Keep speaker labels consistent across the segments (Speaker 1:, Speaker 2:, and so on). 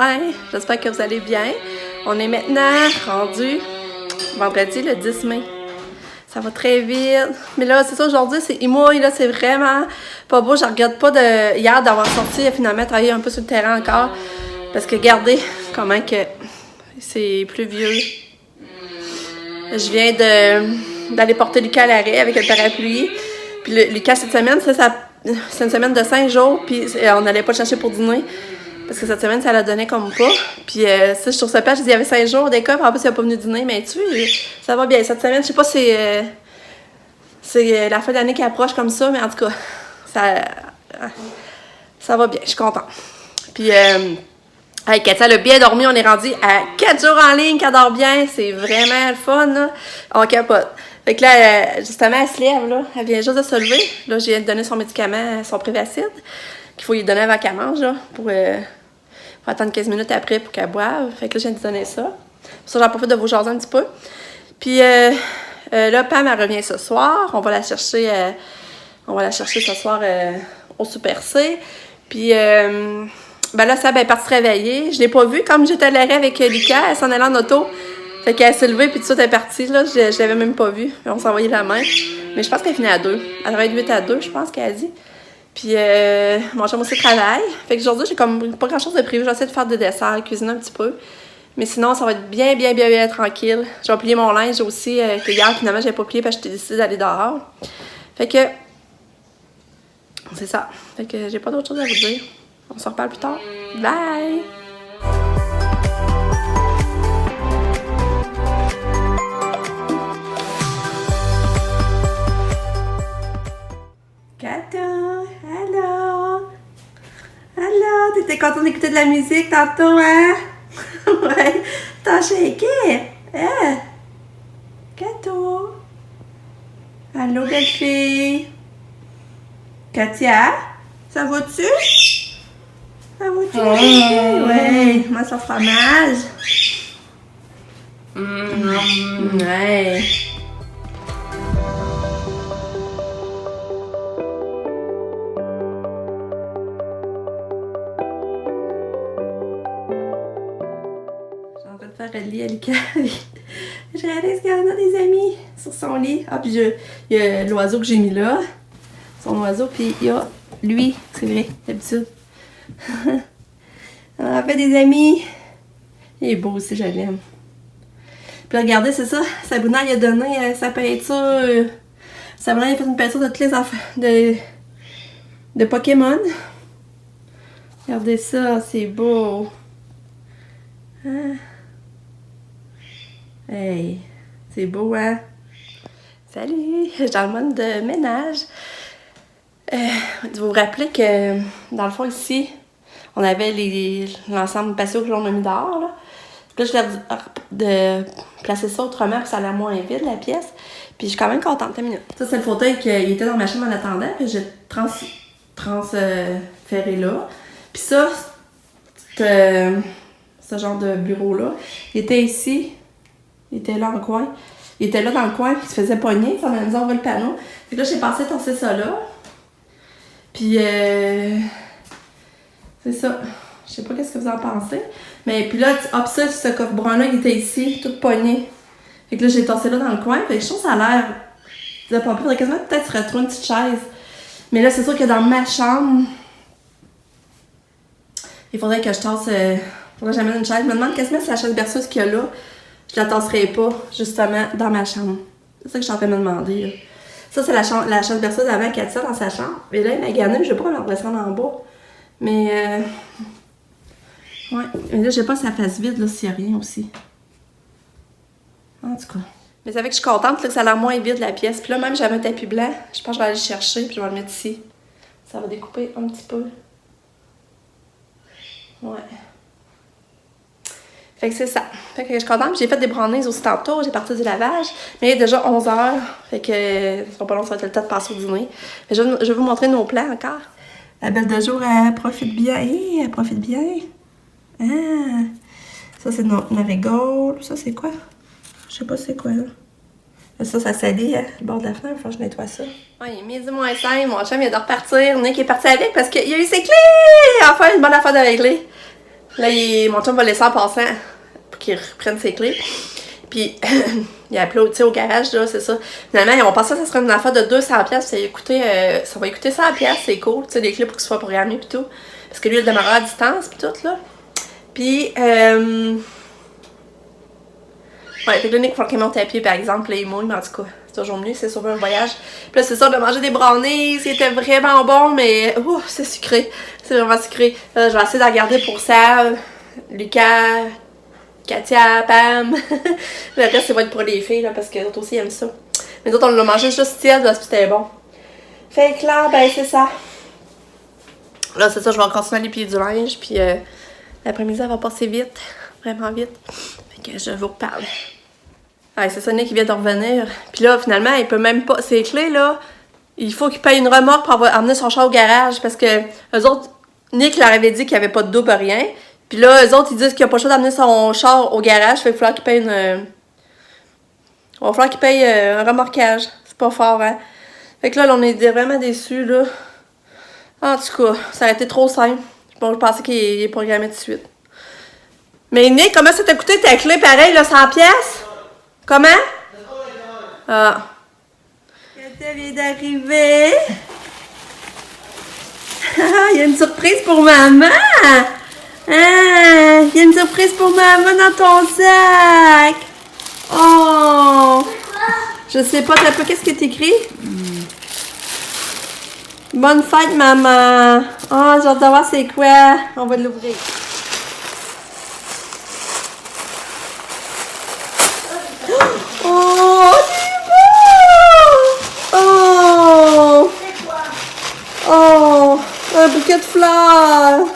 Speaker 1: matin, j'espère que vous allez bien. On est maintenant rendu vendredi le 10 mai. Ça va très vite. Mais là, c'est ça, aujourd'hui, il mouille, là, c'est vraiment pas beau. Je regrette pas hier d'avoir sorti et finalement travailler un peu sur le terrain encore. Parce que regardez comment que c'est pluvieux. Je viens d'aller porter Lucas à l'arrêt avec le parapluie. Puis Lucas, cette semaine, c'est une semaine de 5 jours, puis on n'allait pas le chercher pour dîner. Parce que cette semaine, ça la donnait comme pas. Puis ça, je trouve ça page, je dis, il y avait 5 jours d'école, en plus, il n'a pas venu dîner. Mais tu sais, ça va bien. Cette semaine, je sais pas si c'est la fin d'année qui approche comme ça, mais en tout cas, ça va bien. Je suis contente. Puis, Katia, elle a bien dormi. On est rendu à 4 jours en ligne qu'elle dort bien. C'est vraiment le fun, là. On capote. Fait que là, justement, elle se lève, là. Elle vient juste de se lever. Là, j'ai viens de donner son médicament, son Prévacid, qu'il faut lui donner avant qu'elle mange, là, pour attendre 15 minutes après pour qu'elle boive. Fait que là, je viens de donner ça. Pour ça, j'en profite de vous jaser un petit peu. Puis là, Pam, elle revient ce soir. On va la chercher ce soir au Super C. Puis ben là, Sab est partie se réveiller. Je l'ai pas vue. Comme j'étais à l'arrêt avec Lucas, elle s'en allait en auto. Fait qu'elle s'est levée, puis tout ça, elle est partie. Là, je l'avais même pas vue. On s'est envoyé la main. Mais je pense qu'elle finit à 2. Elle travaille de 8 à 2, je pense qu'elle a dit. Puis, mon chum aussi travaille. Fait qu'aujourd'hui, j'ai comme pas grand-chose de prévu. J'essaie de faire des desserts, cuisiner un petit peu. Mais sinon, ça va être bien tranquille. Je vais plier mon linge aussi, que hier, finalement, j'avais pas plié parce que j'étais décidée d'aller dehors. Fait que, c'est ça. Fait que j'ai pas d'autre chose à vous dire. On se reparle plus tard. Bye! Kato, allô? Allô? T'étais contente d'écouter de la musique tantôt, hein? Ouais, t'as shaké? Hein? Kato? Allô, belle fille? Katia? Ça va-tu? Ça va-tu? Ouais, moi, ça fromage. Ouais. Faire le lit à Lucas. Je réalise qu'il y en a des amis sur son lit. Ah, puis il y a l'oiseau que j'ai mis là. Son oiseau, puis il y a lui, c'est vrai, d'habitude. On a fait des amis. Il est beau aussi, je l'aime. Puis regardez, c'est ça. Sabrina, il a donné sa peinture. Sabrina, il a fait une peinture de toutes les affaires de Pokémon. Regardez ça, c'est beau. Hein? Hey, c'est beau, hein? Salut! Je suis dans le mode de ménage. Vous vous rappelez que, dans le fond, ici, on avait l'ensemble patio que l'on a mis dehors, là. Puis là, je voulais de placer ça autrement, puis ça a l'air moins vide, la pièce. Puis je suis quand même contente, une minute. Ça, c'est le fauteuil qui était dans ma chambre en attendant, puis j'ai transféré là. Puis ça, ce genre de bureau-là, il était ici. Il était là en coin. Il était là dans le coin, puis il se faisait pogner. Ça m'a dit, on va le panneau. Puis là, j'ai passé tasser ça là. Puis, c'est ça. Je sais pas qu'est-ce que vous en pensez. Mais puis là, hop, ça, ce coffre brun-là, il était ici, tout pogné. Fait que là, j'ai tassé là dans le coin. Fait que je trouve que ça a l'air de pas pire. Il faudrait quasiment peut-être se retrouver une petite chaise. Mais là, c'est sûr que dans ma chambre, il faudrait que je tasse. Faudrait que j'amène une chaise. Je me demande quasiment si la chaise berceuse qu'il y a là, je la tasserai pas, justement, dans ma chambre. C'est ça que je suis en train de me demander, là. Ça, c'est la chaise berceuse avant Katia dans sa chambre. Et là, il m'a gagné, mais je sais pas comment la redescendre en bas. Mais, ouais. Mais là, je sais pas si ça fasse vide, là, s'il y a rien aussi. En tout cas. Mais c'est vrai que je suis contente, là, que ça a l'air moins vide, la pièce. Puis là, même, j'avais un tapis blanc. Je pense que je vais aller le chercher, puis je vais le mettre ici. Ça va découper un petit peu. Ouais. Fait que c'est ça. Fait que je suis contente. J'ai fait des brownies aussi tantôt. J'ai parti du lavage. Mais il est déjà 11h. Fait que ça sera pas long, ça va être le temps de passer au dîner. Mais je vais vous montrer nos plans encore. La belle de jour, elle profite bien. Hey, elle profite bien. Ah! Ça, c'est notre marigold. Ça, c'est quoi? Je sais pas c'est quoi, là. Ça salit, hein, le bord de la fenêtre. Il faut que je nettoie ça. Ouais, il est midi moins 5. Mon chum, il a de repartir. Nick est parti avec parce qu'il a eu ses clés! Enfin, une bonne affaire de régler. Là, mon chum va laisser en passant pour qu'il reprenne ses clés. Puis, il a appelé au garage, là, c'est ça. Finalement, ils ont pensé que ça serait une affaire de 200$. Ça va coûter 100$, c'est cool, tu sais, les clés pour qu'ils soient programmés pis tout. Parce que lui, il demeurera à distance pis tout, là. Puis, ouais, fait que là, Nick, il faut qu'il monte à pied, par exemple, les mouilles, mais en tout cas, c'est toujours mieux, c'est sauver un voyage. Puis là, c'est ça, de manger des brownies, c'était vraiment bon, mais, c'est sucré. C'est vraiment sucré. Là, je vais essayer d'en garder pour ça. Lucas, Katia, Pam. Le reste, ça va être pour les filles, là, parce que les autres aussi aiment ça. Mais d'autres, on l'a mangé juste tiède, parce que c'était bon. Fait que là, ben, c'est ça. Là, c'est ça, je vais continuer à aller plier du linge, puis l'après-midi, elle va passer vite. Vraiment vite. Fait que je vous reparle. Ouais, c'est ça, Nick qui vient de revenir. Puis là, finalement, il peut même pas. Ses clés, là, il faut qu'il paye une remorque pour amener son char au garage, parce que eux autres, Nick leur avait dit qu'il n'y avait pas de double, rien. Puis là, eux autres, ils disent qu'il n'a pas le choix d'amener son char au garage. Fait qu'il va falloir qu'il paye il va falloir qu'il paye un remorquage. C'est pas fort, hein? Fait que là, on est vraiment déçus, là. En tout cas, ça a été trop simple. Bon, je pensais qu'il est programmé tout de suite. Mais Nick, comment ça t'a coûté ta clé pareil, là, 100$? Comment? Ah. Quand vient d'arriver. Il y a une surprise pour maman! Ah, il y a une surprise pour maman dans ton sac! Oh! Je sais pas, t'as pas qu'est-ce que t'écris? Bonne fête, maman! Oh, j'ai hâte de voir c'est quoi. On va l'ouvrir. Oh, c'est beau! Oh! Oh! Un bouquet de fleurs!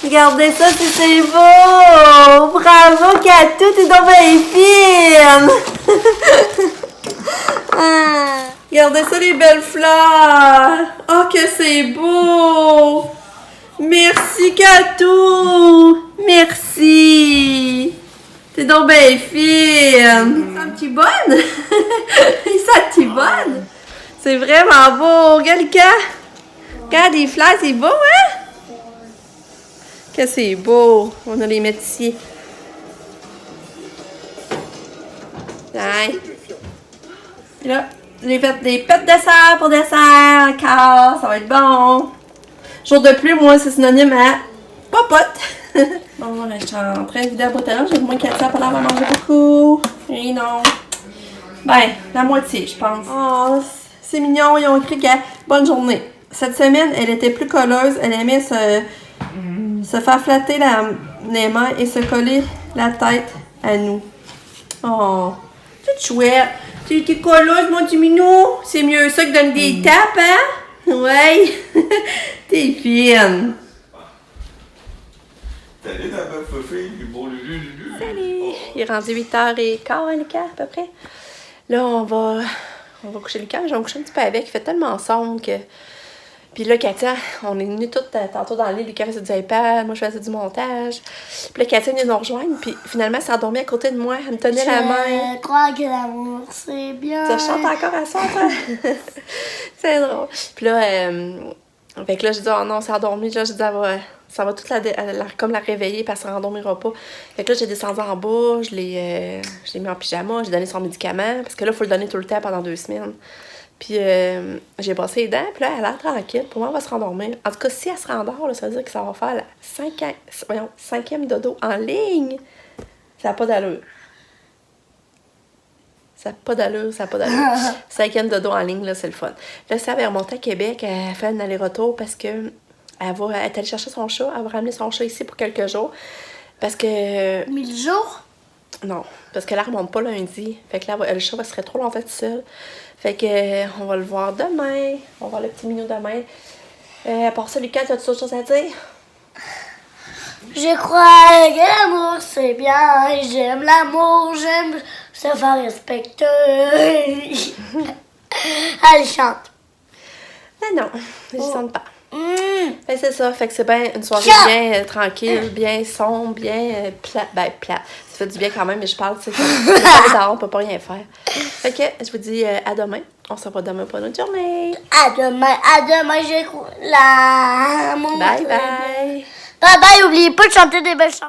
Speaker 1: Regardez ça, c'est beau! Bravo, Katou, t'es donc bien fine! Ah, regardez ça, les belles fleurs! Oh, que c'est beau! Merci, Katou! Merci! T'es donc bien fine! C'est un petit bonne? C'est un petit bonne? C'est vraiment beau! Regarde, Lucas! Regarde les fleurs, c'est beau, hein? Que c'est beau! On va les mettre ici. Ouais. Puis là, j'ai fait des pets de dessert pour dessert encore. Ça va être bon. Jour de pluie, moi, c'est synonyme à popote. Bon, là, je suis en train de vider la boîte à lunch. J'ai moins 400 pour l'avoir mangé beaucoup. Et non. Ben, la moitié, je pense. Oh, c'est mignon. Ils ont écrit que bonne journée. Cette semaine, elle était plus colleuse. Elle aimait se faire flatter les mains et se coller la tête à nous. Oh, c'est chouette. Tu es colleuse, mon petit minou. C'est mieux ça que donner des tapes, hein? Ouais. T'es fine.
Speaker 2: Salut ta belle fille, du beau Lulu.
Speaker 1: Salut. Il est rendu 8h15, hein, Lucas, à peu près. Là, on va coucher Lucas. Je vais me coucher un petit peu avec. Il fait tellement sombre que... Puis là, Katia, on est venus toutes tantôt dans le lit. Lucas faisait du iPad, moi je faisais du montage. Puis là, Katia vient nous rejoindre. Puis finalement, elle s'est endormie à côté de moi. Elle me tenait la main.
Speaker 3: Je crois que l'amour, c'est bien.
Speaker 1: Tu chantes encore à ça, toi? C'est drôle. Puis là, fait que là, je dis, oh non, c'est endormi. Là, je dis, ça va toute comme la réveiller, parce qu'elle ne s'endormira pas. Fait que là, j'ai descendu en bas, je l'ai mis en pyjama, j'ai donné son médicament, parce que là, il faut le donner tout le temps pendant 2 semaines. Puis j'ai brossé les dents, puis là, elle a l'air tranquille. Pour moi, elle va se rendormir. En tout cas, si elle se rendort, là, ça veut dire que ça va faire la 5e dodo en ligne. Ça n'a pas d'allure. Ça n'a pas d'allure. 5e dodo en ligne, là, c'est le fun. Là, si elle va remonter à Québec, elle fait un aller-retour parce que elle est allée chercher son chat. Elle va ramener son chat ici pour quelques jours. Parce que...
Speaker 3: 1000 jours?
Speaker 1: Non, parce qu'elle ne remonte pas lundi. Fait que là, le chat serait trop longtemps tout seul. Fait que on va le voir demain. On va voir le petit minou demain. À part ça, Lucas, as-tu autre chose à dire?
Speaker 3: Je crois que l'amour, c'est bien. J'aime l'amour, j'aime se faire respecter. Elle chante.
Speaker 1: Non, je ne chante pas.
Speaker 3: Mmh.
Speaker 1: Fait c'est ça, fait que c'est bien une soirée bien tranquille, bien sombre, bien plate. Ça fait du bien quand même, mais je parle, tu sais, on peut pas rien faire. Fait que je vous dis à demain. On se revoit demain pour une autre journée.
Speaker 3: À demain, j'écoute la...
Speaker 1: Bye bye.
Speaker 3: Bye bye, n'oubliez pas de chanter des belles chansons.